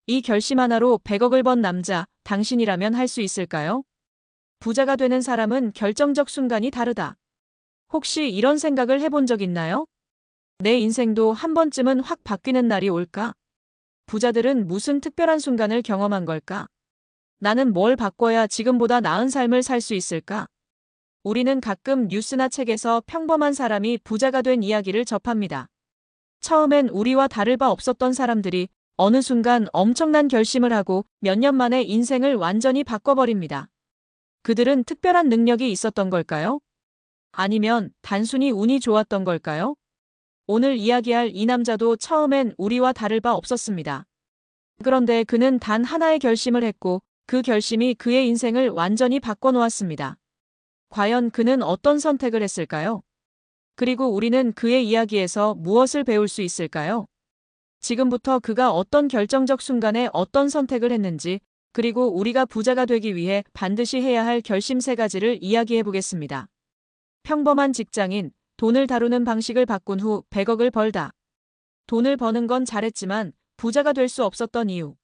이 결심 하나로 100억을 번 남자, 당신이라면 할 수 있을까요? 부자가 되는 사람은 결정적 순간이 다르다. 혹시 이런 생각을 해본 적 있나요? 내 인생도 한 번쯤은 확 바뀌는 날이 올까? 부자들은 무슨 특별한 순간을 경험한 걸까? 나는 뭘 바꿔야 지금보다 나은 삶을 살 수 있을까? 우리는 가끔 뉴스나 책에서 평범한 사람이 부자가 된 이야기를 접합니다. 처음엔 우리와 다를 바 없었던 사람들이 어느 순간 엄청난 결심을 하고 몇 년 만에 인생을 완전히 바꿔버립니다. 그들은 특별한 능력이 있었던 걸까요? 아니면 단순히 운이 좋았던 걸까요? 오늘 이야기할 이 남자도 처음엔 우리와 다를 바 없었습니다. 그런데 그는 단 하나의 결심을 했고 그 결심이 그의 인생을 완전히 바꿔놓았습니다. 과연 그는 어떤 선택을 했을까요? 그리고 우리는 그의 이야기에서 무엇을 배울 수 있을까요? 지금부터 그가 어떤 결정적 순간에 어떤 선택을 했는지, 그리고 우리가 부자가 되기 위해 반드시 해야 할 결심 3가지를 이야기해 보겠습니다. 평범한 직장인, 돈을 다루는 방식을 바꾼 후 100억을 벌다. 돈을 버는 건 잘했지만 부자가 될 수 없었던 이유.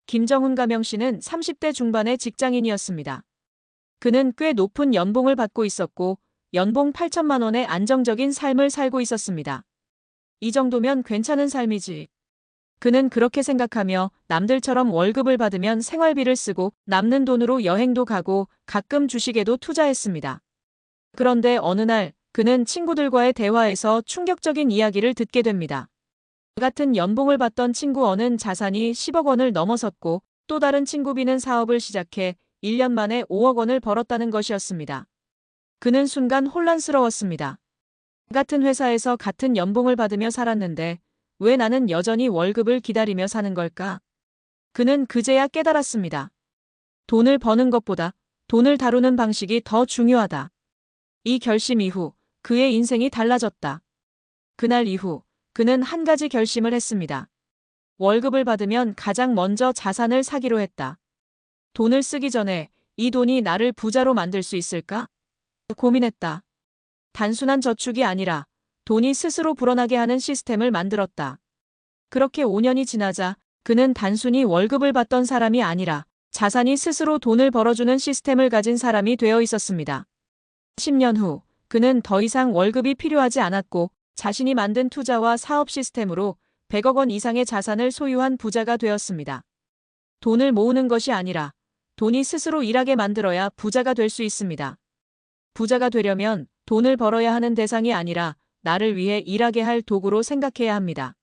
김정훈 가명 씨는 30대 중반의 직장인이었습니다. 그는 꽤 높은 연봉을 받고 있었고 연봉 8천만 원의 안정적인 삶을 살고 있었습니다. 이 정도면 괜찮은 삶이지. 그는 그렇게 생각하며 남들처럼 월급을 받으면 생활비를 쓰고 남는 돈으로 여행도 가고 가끔 주식에도 투자했습니다. 그런데 어느 날 그는 친구들과의 대화에서 충격적인 이야기를 듣게 됩니다. 같은 연봉을 받던 친구 N은 자산이 10억 원을 넘어섰고 또 다른 친구 B는 사업을 시작해 1년 만에 5억 원을 벌었다는 것이었습니다. 그는 순간 혼란스러웠습니다. 같은 회사에서 같은 연봉을 받으며 살았는데 왜 나는 여전히 월급을 기다리며 사는 걸까? 그는 그제야 깨달았습니다. 돈을 버는 것보다 돈을 다루는 방식이 더 중요하다. 이 결심 이후 그의 인생이 달라졌다. 그날 이후 그는 한 가지 결심을 했습니다. 월급을 받으면 가장 먼저 자산을 사기로 했다. 돈을 쓰기 전에 이 돈이 나를 부자로 만들 수 있을까? 고민했다. 단순한 저축이 아니라 돈이 스스로 불어나게 하는 시스템을 만들었다. 그렇게 5년이 지나자 그는 단순히 월급을 받던 사람이 아니라 자산이 스스로 돈을 벌어주는 시스템을 가진 사람이 되어 있었습니다. 10년 후 그는 더 이상 월급이 필요하지 않았고 자신이 만든 투자와 사업 시스템으로 100억 원 이상의 자산을 소유한 부자가 되었습니다. 돈을 모으는 것이 아니라 돈이 스스로 일하게 만들어야 부자가 될 수 있습니다. 부자가 되려면 돈을 벌어야 하는 대상이 아니라 나를 위해 일하게 할 도구로 생각해야 합니다.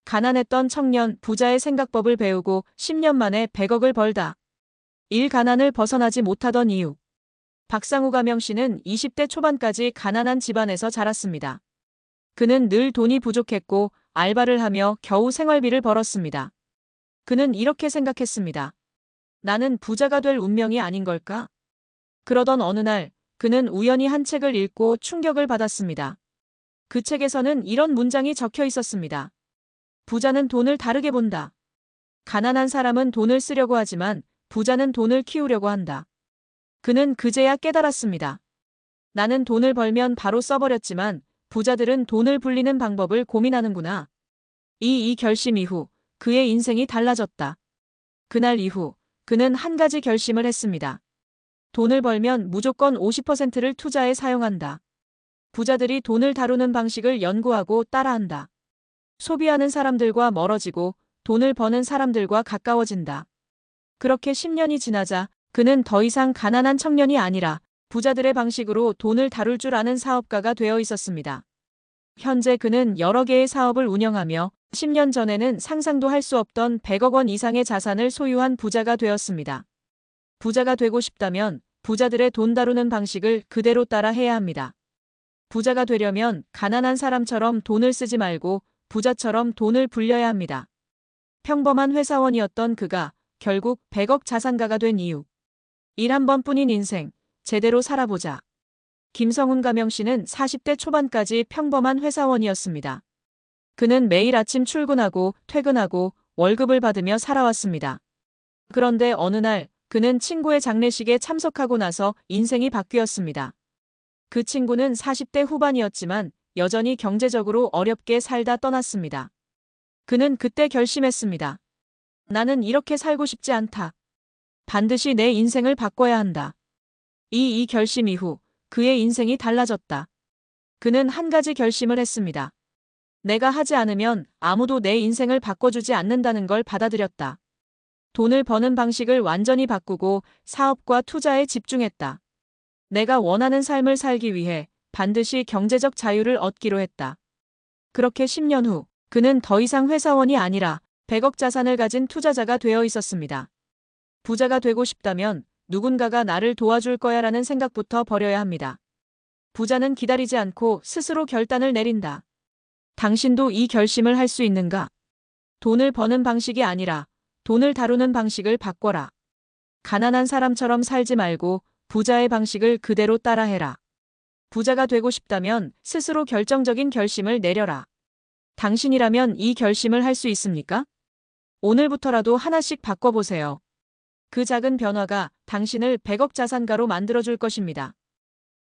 가난했던 청년 부자의 생각법을 배우고 10년 만에 100억을 벌다. 일 가난을 벗어나지 못하던 이유. 박상우 가명 씨는 20대 초반까지 가난한 집안에서 자랐습니다. 그는 늘 돈이 부족했고 알바를 하며 겨우 생활비를 벌었습니다. 그는 이렇게 생각했습니다. 나는 부자가 될 운명이 아닌 걸까? 그러던 어느 날 그는 우연히 한 책을 읽고 충격을 받았습니다. 그 책에서는 이런 문장이 적혀 있었습니다. 부자는 돈을 다르게 본다. 가난한 사람은 돈을 쓰려고 하지만 부자는 돈을 키우려고 한다. 그는 그제야 깨달았습니다. 나는 돈을 벌면 바로 써버렸지만 부자들은 돈을 불리는 방법을 고민하는구나. 이 결심 이후 그의 인생이 달라졌다. 그날 이후 그는 한 가지 결심을 했습니다. 돈을 벌면 무조건 50%를 투자에 사용한다. 부자들이 돈을 다루는 방식을 연구하고 따라한다. 소비하는 사람들과 멀어지고 돈을 버는 사람들과 가까워진다. 그렇게 10년이 지나자 그는 더 이상 가난한 청년이 아니라 부자들의 방식으로 돈을 다룰 줄 아는 사업가가 되어 있었습니다. 현재 그는 여러 개의 사업을 운영하며 10년 전에는 상상도 할 수 없던 100억 원 이상의 자산을 소유한 부자가 되었습니다. 부자가 되고 싶다면 부자들의 돈 다루는 방식을 그대로 따라 해야 합니다. 부자가 되려면 가난한 사람처럼 돈을 쓰지 말고 부자처럼 돈을 불려야 합니다. 평범한 회사원이었던 그가 결국 100억 자산가가 된 이유. 일 한 번뿐인 인생, 제대로 살아보자. 김성훈 가명 씨는 40대 초반까지 평범한 회사원이었습니다. 그는 매일 아침 출근하고 퇴근하고 월급을 받으며 살아왔습니다. 그런데 어느 날 그는 친구의 장례식에 참석하고 나서 인생이 바뀌었습니다. 그 친구는 40대 후반이었지만 여전히 경제적으로 어렵게 살다 떠났습니다. 그는 그때 결심했습니다. 나는 이렇게 살고 싶지 않다. 반드시 내 인생을 바꿔야 한다. 이 결심 이후 그의 인생이 달라졌다. 그는 한 가지 결심을 했습니다. 내가 하지 않으면 아무도 내 인생을 바꿔주지 않는다는 걸 받아들였다. 돈을 버는 방식을 완전히 바꾸고 사업과 투자에 집중했다. 내가 원하는 삶을 살기 위해 반드시 경제적 자유를 얻기로 했다. 그렇게 10년 후 그는 더 이상 회사원이 아니라 100억 자산을 가진 투자자가 되어 있었습니다. 부자가 되고 싶다면 누군가가 나를 도와줄 거야라는 생각부터 버려야 합니다. 부자는 기다리지 않고 스스로 결단을 내린다. 당신도 이 결심을 할 수 있는가? 돈을 버는 방식이 아니라 돈을 다루는 방식을 바꿔라. 가난한 사람처럼 살지 말고 부자의 방식을 그대로 따라해라. 부자가 되고 싶다면 스스로 결정적인 결심을 내려라. 당신이라면 이 결심을 할 수 있습니까? 오늘부터라도 하나씩 바꿔보세요. 그 작은 변화가 당신을 100억 자산가로 만들어줄 것입니다.